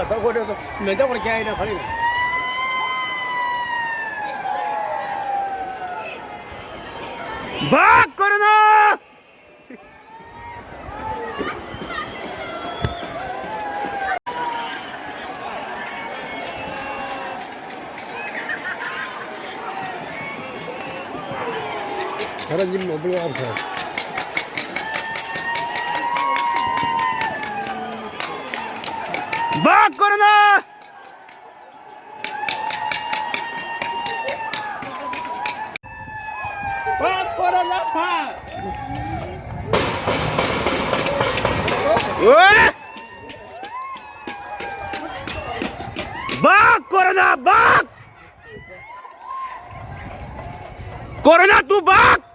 आता गोटे मेंदा पण काय ना खाली भाग कोरोना खरं जिम मोबाईल वापर भाग कोरोना भाग कोरोना भाग भाग कोरोना भाग कोरोना तू भाग